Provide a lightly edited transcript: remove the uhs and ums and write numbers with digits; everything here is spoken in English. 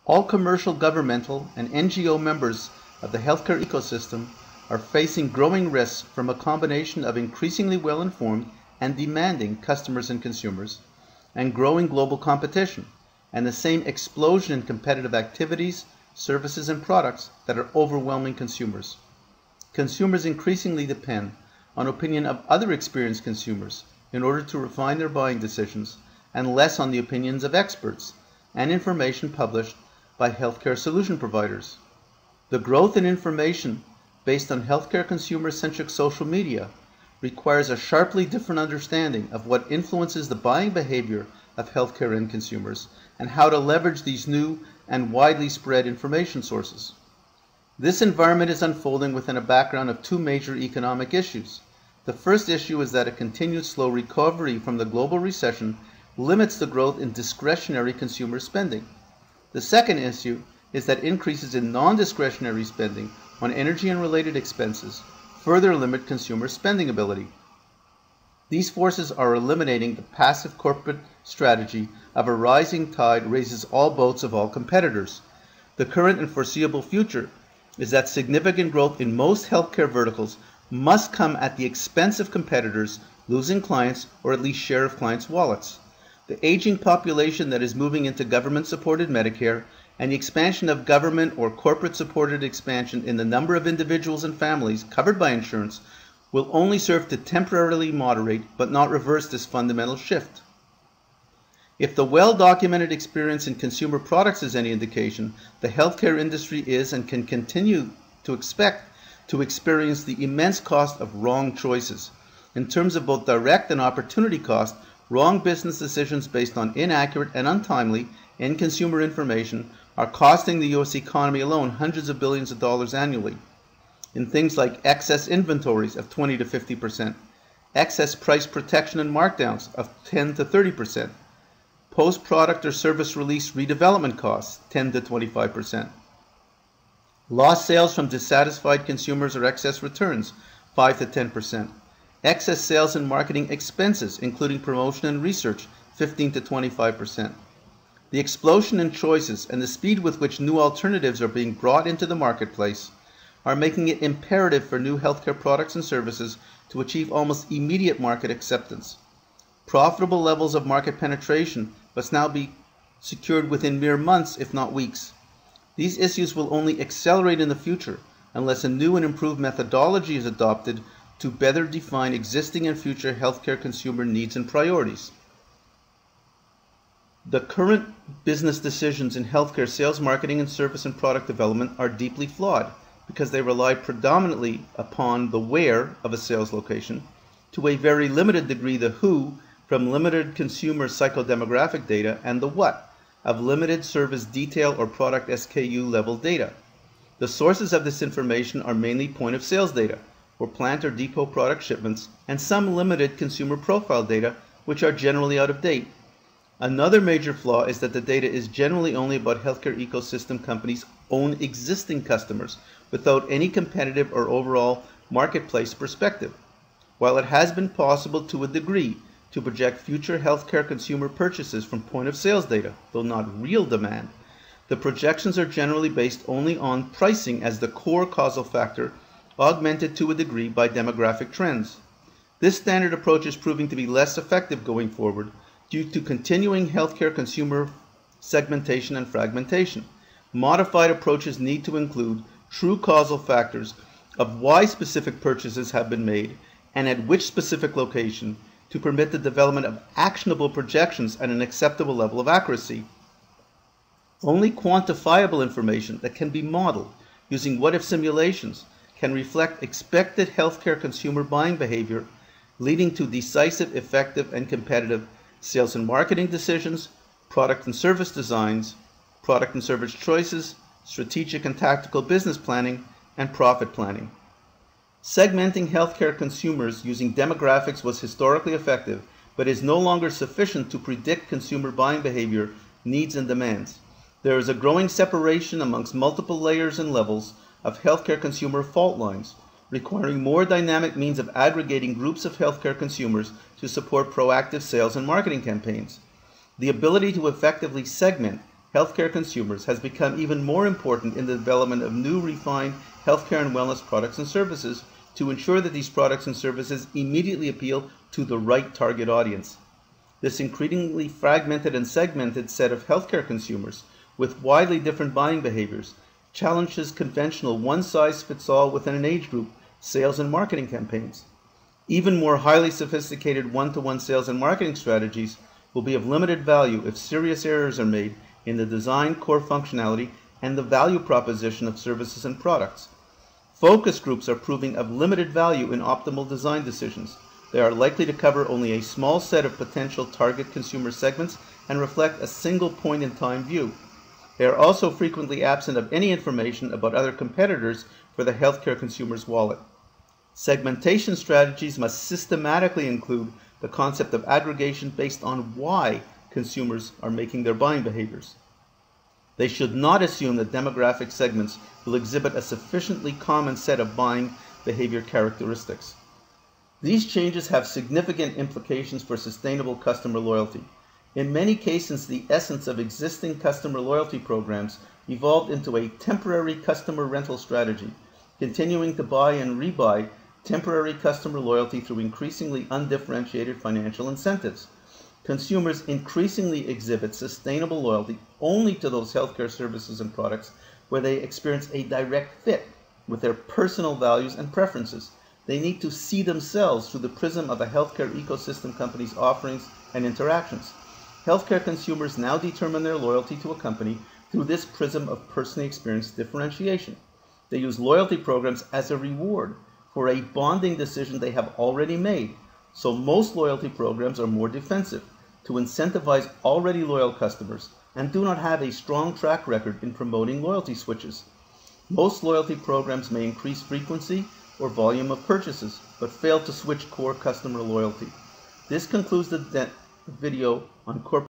All commercial, governmental, and NGO members of the healthcare ecosystem are facing growing risks from a combination of increasingly well-informed and demanding customers and consumers, and growing global competition, and the same explosion in competitive activities, services, and products that are overwhelming consumers. Consumers increasingly depend on opinion of other experienced consumers in order to refine their buying decisions, and less on the opinions of experts and information published by healthcare solution providers. The growth in information based on healthcare consumer-centric social media requires a sharply different understanding of what influences the buying behavior of healthcare end consumers and how to leverage these new and widely spread information sources. This environment is unfolding within a background of two major economic issues. The first issue is that a continued slow recovery from the global recession limits the growth in discretionary consumer spending. The second issue is that increases in non-discretionary spending on energy and related expenses further limit consumer spending ability. These forces are eliminating the passive corporate strategy of a rising tide raises all boats of all competitors. The current and foreseeable future is that significant growth in most healthcare verticals must come at the expense of competitors losing clients or at least share of clients' wallets. The aging population that is moving into government-supported Medicare and the expansion of government or corporate-supported expansion in the number of individuals and families covered by insurance will only serve to temporarily moderate but not reverse this fundamental shift. If the well-documented experience in consumer products is any indication, the healthcare industry is and can continue to expect to experience the immense cost of wrong choices. In terms of both direct and opportunity cost, wrong business decisions based on inaccurate and untimely end consumer information are costing the U.S. economy alone hundreds of billions of dollars annually. In things like excess inventories of 20 to 50%, excess price protection and markdowns of 10 to 30%, post-product or service release redevelopment costs 10 to 25%, lost sales from dissatisfied consumers or excess returns 5 to 10%, excess sales and marketing expenses including promotion and research 15 to 25%. The explosion in choices and the speed with which new alternatives are being brought into the marketplace are making it imperative for new healthcare products and services to achieve almost immediate market acceptance. Profitable levels of market penetration must now be secured within mere months, if not weeks. These issues will only accelerate in the future unless a new and improved methodology is adopted to better define existing and future healthcare consumer needs and priorities. The current business decisions in healthcare sales, marketing, and service and product development are deeply flawed because they rely predominantly upon the where of a sales location, to a very limited degree the who from limited consumer psychodemographic data, and the what of limited service detail or product SKU level data. The sources of this information are mainly point of sales data, or plant or depot product shipments, and some limited consumer profile data, which are generally out of date. Another major flaw is that the data is generally only about healthcare ecosystem companies' own existing customers, without any competitive or overall marketplace perspective. While it has been possible to a degree to project future healthcare consumer purchases from point of sales data, though not real demand, the projections are generally based only on pricing as the core causal factor, augmented to a degree by demographic trends. This standard approach is proving to be less effective going forward due to continuing healthcare consumer segmentation and fragmentation. Modified approaches need to include true causal factors of why specific purchases have been made and at which specific location to permit the development of actionable projections at an acceptable level of accuracy. Only quantifiable information that can be modeled using what-if simulations can reflect expected healthcare consumer buying behavior, leading to decisive, effective, and competitive sales and marketing decisions, product and service designs, product and service choices, strategic and tactical business planning, and profit planning. Segmenting healthcare consumers using demographics was historically effective, but is no longer sufficient to predict consumer buying behavior, needs, and demands. There is a growing separation amongst multiple layers and levels of healthcare consumer fault lines, requiring more dynamic means of aggregating groups of healthcare consumers to support proactive sales and marketing campaigns. The ability to effectively segment healthcare consumers has become even more important in the development of new refined healthcare and wellness products and services to ensure that these products and services immediately appeal to the right target audience. This increasingly fragmented and segmented set of healthcare consumers with widely different buying behaviors challenges conventional one-size-fits-all within an age group sales and marketing campaigns. Even more highly sophisticated one-to-one sales and marketing strategies will be of limited value if serious errors are made in the design, core functionality, and the value proposition of services and products. Focus groups are proving of limited value in optimal design decisions. They are likely to cover only a small set of potential target consumer segments and reflect a single point-in-time view. They are also frequently absent of any information about other competitors for the healthcare consumer's wallet. Segmentation strategies must systematically include the concept of aggregation based on why consumers are making their buying behaviors. They should not assume that demographic segments will exhibit a sufficiently common set of buying behavior characteristics. These changes have significant implications for sustainable customer loyalty. In many cases, the essence of existing customer loyalty programs evolved into a temporary customer rental strategy, continuing to buy and rebuy temporary customer loyalty through increasingly undifferentiated financial incentives. Consumers increasingly exhibit sustainable loyalty only to those healthcare services and products where they experience a direct fit with their personal values and preferences. They need to see themselves through the prism of a healthcare ecosystem company's offerings and interactions. Healthcare consumers now determine their loyalty to a company through this prism of personally experienced differentiation. They use loyalty programs as a reward for a bonding decision they have already made. So most loyalty programs are more defensive, to incentivize already loyal customers, and do not have a strong track record in promoting loyalty switches. Most loyalty programs may increase frequency or volume of purchases, but fail to switch core customer loyalty. This concludes the video on corporate